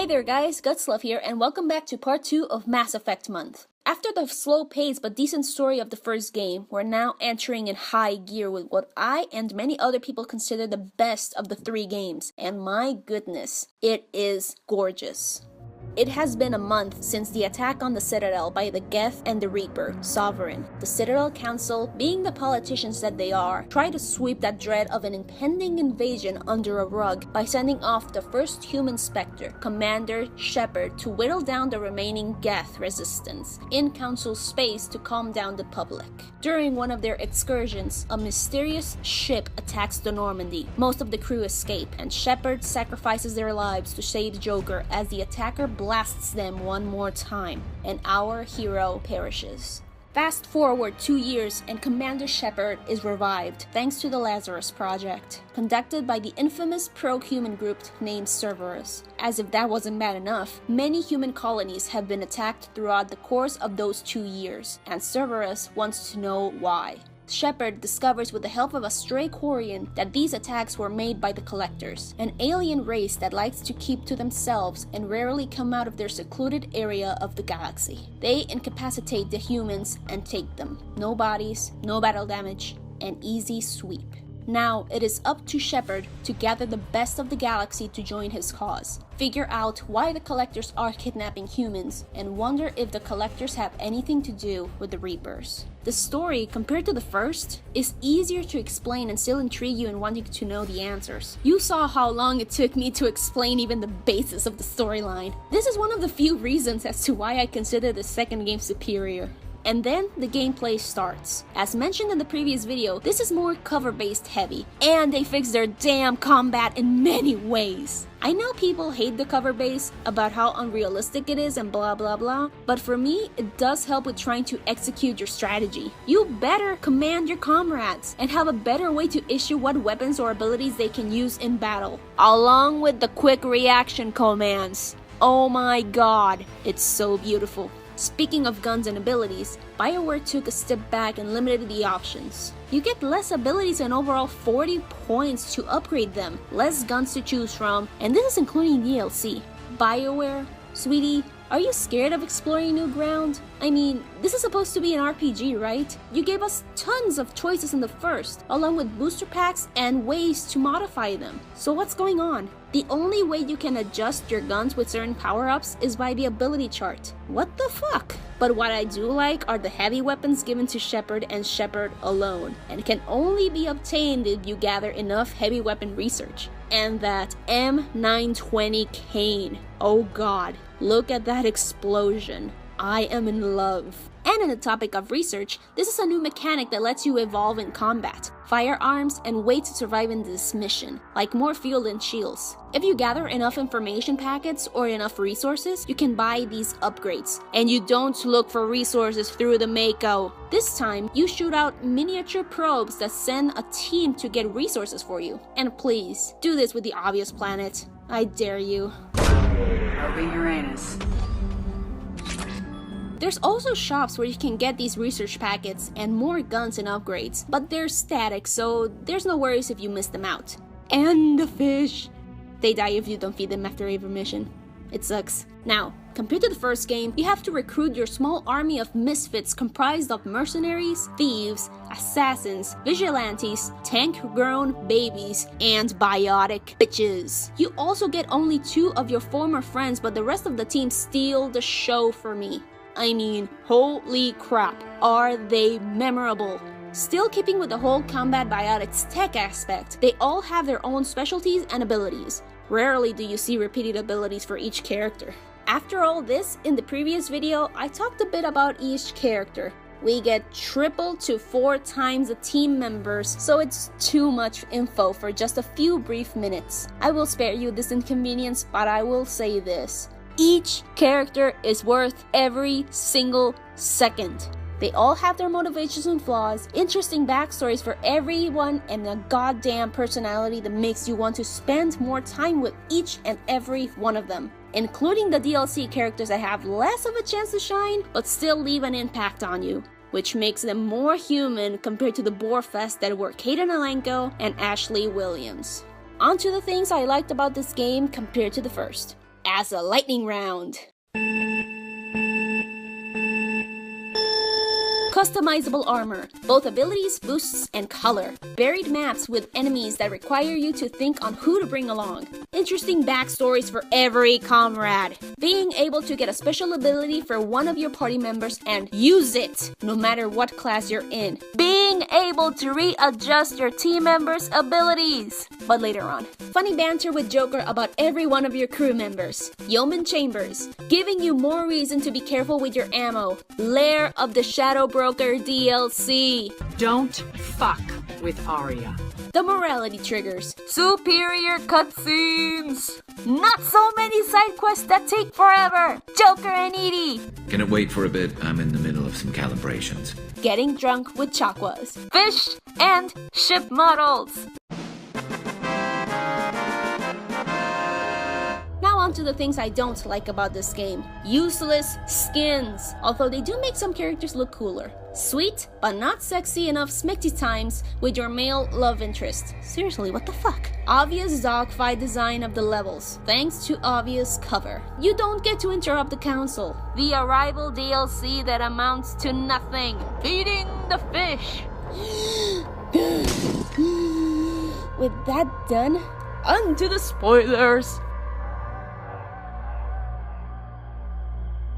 Hey there guys, Gutslove here, and welcome back to part 2 of Mass Effect month. After the slow pace but decent story of the first game, we're now entering in high gear with what I and many other people consider the best of the 3 games, and my goodness, it is gorgeous. It has been a month since the attack on the Citadel by the Geth and the Reaper, Sovereign. The Citadel Council, being the politicians that they are, tried to sweep that dread of an impending invasion under a rug by sending off the first human Spectre, Commander Shepard, to whittle down the remaining Geth resistance in Council space to calm down the public. During one of their excursions, a mysterious ship attacks the Normandy. Most of the crew escape, and Shepard sacrifices their lives to save the Joker as the attacker blasts them one more time, and our hero perishes. Fast forward 2 years and Commander Shepard is revived thanks to the Lazarus Project, conducted by the infamous pro-human group named Cerberus. As if that wasn't bad enough, many human colonies have been attacked throughout the course of those 2 years, and Cerberus wants to know why. Shepard discovers with the help of a stray Quarian that these attacks were made by the Collectors, an alien race that likes to keep to themselves and rarely come out of their secluded area of the galaxy. They incapacitate the humans and take them. No bodies, no battle damage, an easy sweep. Now, it is up to Shepard to gather the best of the galaxy to join his cause, figure out why the Collectors are kidnapping humans, and wonder if the Collectors have anything to do with the Reapers. The story, compared to the first, is easier to explain and still intrigue you in wanting to know the answers. You saw how long it took me to explain even the basis of the storyline. This is one of the few reasons as to why I consider the second game superior. And then the gameplay starts. As mentioned in the previous video, this is more cover-based heavy, and they fixed their damn combat in many ways. I know people hate the cover base about how unrealistic it is and blah blah blah, but for me, it does help with trying to execute your strategy. You better command your comrades and have a better way to issue what weapons or abilities they can use in battle, along with the quick reaction commands. Oh my god, it's so beautiful. Speaking of guns and abilities, BioWare took a step back and limited the options. You get less abilities and overall 40 points to upgrade them, less guns to choose from, and this is including DLC. BioWare, sweetie, are you scared of exploring new ground? I mean, this is supposed to be an RPG, right? You gave us tons of choices in the first, along with booster packs and ways to modify them. So what's going on? The only way you can adjust your guns with certain power-ups is by the ability chart. What the fuck? But what I do like are the heavy weapons given to Shepard and Shepard alone, and can only be obtained if you gather enough heavy weapon research. And that M920 cane. Oh god, look at that explosion. I am in love. And in the topic of research, this is a new mechanic that lets you evolve in combat, firearms, and ways to survive in this mission, like more fuel and shields. If you gather enough information packets or enough resources, you can buy these upgrades, and you don't look for resources through the Mako. This time, you shoot out miniature probes that send a team to get resources for you. And please, do this with the obvious planet. I dare you. Over Uranus. There's also shops where you can get these research packets and more guns and upgrades, but they're static, so there's no worries if you miss them out. And the fish. They die if you don't feed them after every mission. It sucks. Now, compared to the first game, you have to recruit your small army of misfits comprised of mercenaries, thieves, assassins, vigilantes, tank-grown babies, and biotic bitches. You also get only 2 of your former friends, but the rest of the team steal the show for me. I mean, holy crap, are they memorable. Still keeping with the whole combat biotics tech aspect, they all have their own specialties and abilities. Rarely do you see repeated abilities for each character. After all this, in the previous video, I talked a bit about each character. We get triple to 4 times the team members, so it's too much info for just a few brief minutes. I will spare you this inconvenience, but I will say this. Each character is worth every single second. They all have their motivations and flaws, interesting backstories for everyone, and a goddamn personality that makes you want to spend more time with each and every one of them, including the DLC characters that have less of a chance to shine, but still leave an impact on you, which makes them more human compared to the borefest that were Kaden Alenko and Ashley Williams. On to the things I liked about this game compared to the first. as a lightning round. Customizable armor, both abilities, boosts, and color. Varied maps with enemies that require you to think on who to bring along. Interesting backstories for every comrade. Being able to get a special ability for one of your party members and use it, no matter what class you're in. Being able to readjust your team members' abilities. But later on. Funny banter with Joker about every one of your crew members. Yeoman Chambers, giving you more reason to be careful with your ammo. Lair of the Shadow Broker DLC. Don't fuck with Arya. The morality triggers. Superior cutscenes. Not so many side quests that take forever. Joker and Edie. Can it wait for a bit? I'm in the middle of some calibrations. Getting drunk with Chakwas. Fish and ship models. Now on to the things I don't like about this game. Useless skins, although they do make some characters look cooler. Sweet, but not sexy enough smicky times with your male love interest. Seriously, what the fuck? Obvious dogfight design of the levels, thanks to obvious cover. You don't get to interrupt the council. The Arrival DLC that amounts to nothing. Feeding the fish. With that done, on to the spoilers.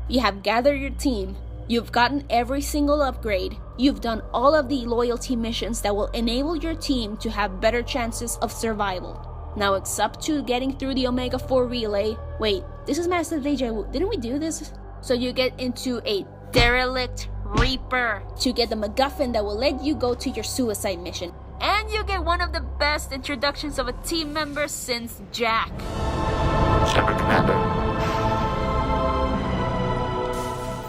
You have gathered your team. You've gotten every single upgrade. You've done all of the loyalty missions that will enable your team to have better chances of survival. Now it's up to getting through the Omega 4 relay. Wait, this is massive deja vu. Didn't we do this? So you get into a derelict Reaper to get the MacGuffin that will let you go to your suicide mission. And you get one of the best introductions of a team member since Jack. Shepard, Commander.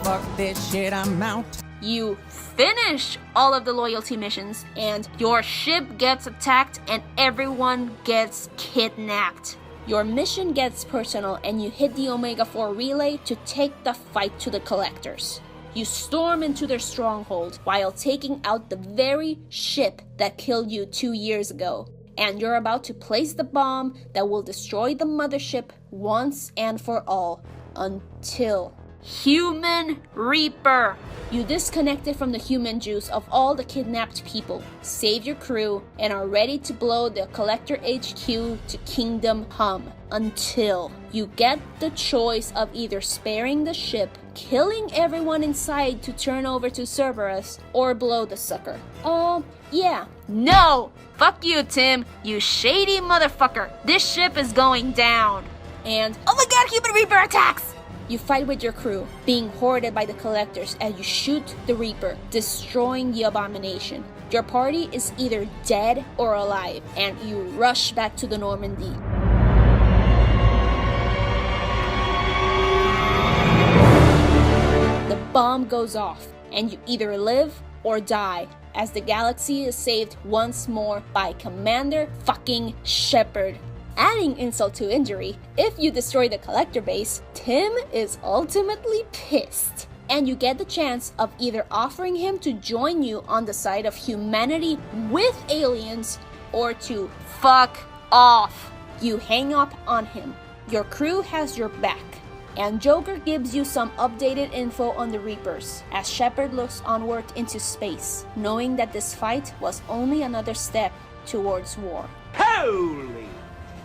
Fuck this shit, I'm out. You finish all of the loyalty missions, and your ship gets attacked and everyone gets kidnapped. Your mission gets personal and you hit the Omega 4 relay to take the fight to the collectors. You storm into their stronghold while taking out the very ship that killed you 2 years ago. And you're about to place the bomb that will destroy the mothership once and for all. Until Human Reaper. You disconnected from the human juice of all the kidnapped people, save your crew, and are ready to blow the Collector HQ to Kingdom Come. Until you get the choice of either sparing the ship, killing everyone inside to turn over to Cerberus, or blow the sucker. Yeah. No! Fuck you, Tim, you shady motherfucker. This ship is going down. And, oh my god, Human Reaper attacks! You fight with your crew, being hoarded by the collectors as you shoot the Reaper, destroying the abomination. Your party is either dead or alive, and you rush back to the Normandy. The bomb goes off, and you either live or die, as the galaxy is saved once more by Commander fucking Shepard. Adding insult to injury, if you destroy the collector base, Tim is ultimately pissed. And you get the chance of either offering him to join you on the side of humanity with aliens, or to fuck off. You hang up on him. Your crew has your back. And Joker gives you some updated info on the Reapers, as Shepard looks onward into space, knowing that this fight was only another step towards war. Holy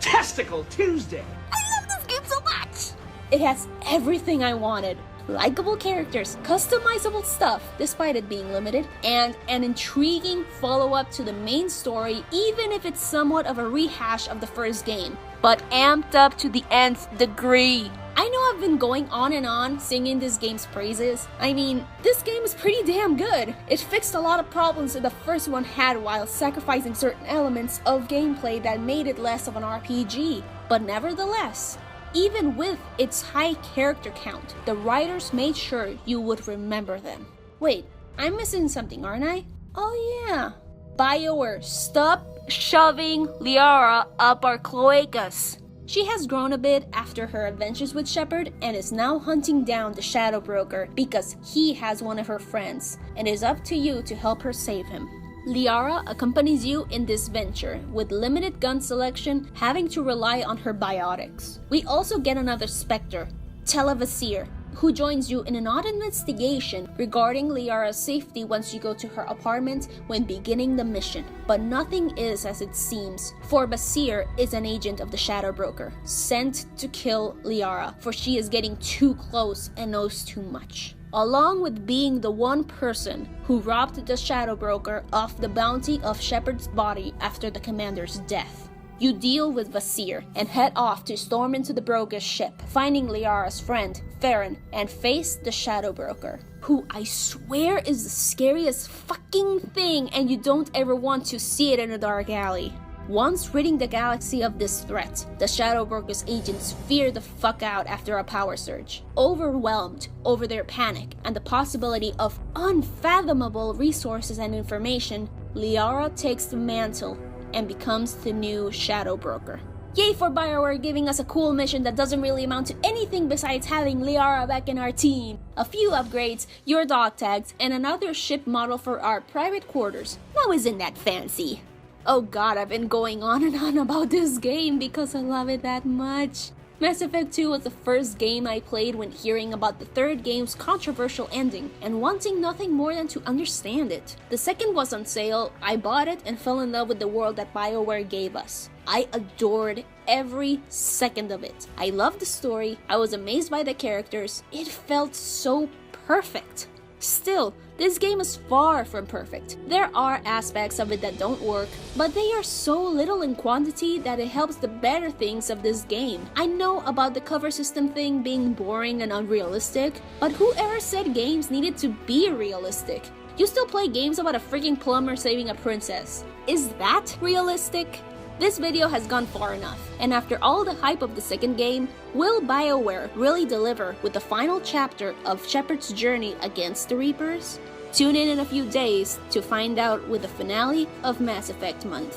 Testicle Tuesday! I love this game so much! It has everything I wanted. Likeable characters, customizable stuff, despite it being limited, and an intriguing follow-up to the main story, even if it's somewhat of a rehash of the first game, but amped up to the nth degree. I know I've been going on and on singing this game's praises. I mean, this game is pretty damn good. It fixed a lot of problems that the first one had while sacrificing certain elements of gameplay that made it less of an RPG. But nevertheless, even with its high character count, the writers made sure you would remember them. Wait, I'm missing something, aren't I? Oh yeah. BioWare, stop shoving Liara up our cloacas. She has grown a bit after her adventures with Shepard and is now hunting down the Shadow Broker because he has one of her friends, and it is up to you to help her save him. Liara accompanies you in this venture, with limited gun selection, having to rely on her biotics. We also get another Spectre, Televasir, who joins you in an odd investigation regarding Liara's safety once you go to her apartment when beginning the mission. But nothing is as it seems, for Basir is an agent of the Shadow Broker, sent to kill Liara, for she is getting too close and knows too much. Along with being the one person who robbed the Shadow Broker of the bounty of Shepard's body after the commander's death. You deal with Vasir and head off to storm into the Broker's ship, finding Liara's friend, Farron, and face the Shadow Broker, who I swear is the scariest fucking thing, and you don't ever want to see it in a dark alley. Once ridding the galaxy of this threat, the Shadow Broker's agents fear the fuck out after a power surge. Overwhelmed over their panic and the possibility of unfathomable resources and information, Liara takes the mantle and becomes the new Shadow Broker. Yay for BioWare giving us a cool mission that doesn't really amount to anything besides having Liara back in our team. A few upgrades, your dog tags, and another ship model for our private quarters. Now isn't that fancy? Oh god, I've been going on and on about this game because I love it that much. Mass Effect 2 was the first game I played when hearing about the third game's controversial ending and wanting nothing more than to understand it. The second was on sale, I bought it and fell in love with the world that BioWare gave us. I adored every second of it. I loved the story, I was amazed by the characters, it felt so perfect. Still, this game is far from perfect. There are aspects of it that don't work, but they are so little in quantity that it helps the better things of this game. I know about the cover system thing being boring and unrealistic, but whoever said games needed to be realistic? You still play games about a freaking plumber saving a princess. Is that realistic? This video has gone far enough, and after all the hype of the second game, will BioWare really deliver with the final chapter of Shepard's journey against the Reapers? Tune in a few days to find out with the finale of Mass Effect month.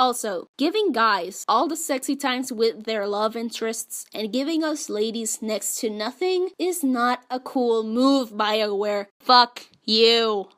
Also, giving guys all the sexy times with their love interests and giving us ladies next to nothing is not a cool move, BioWare. Fuck you.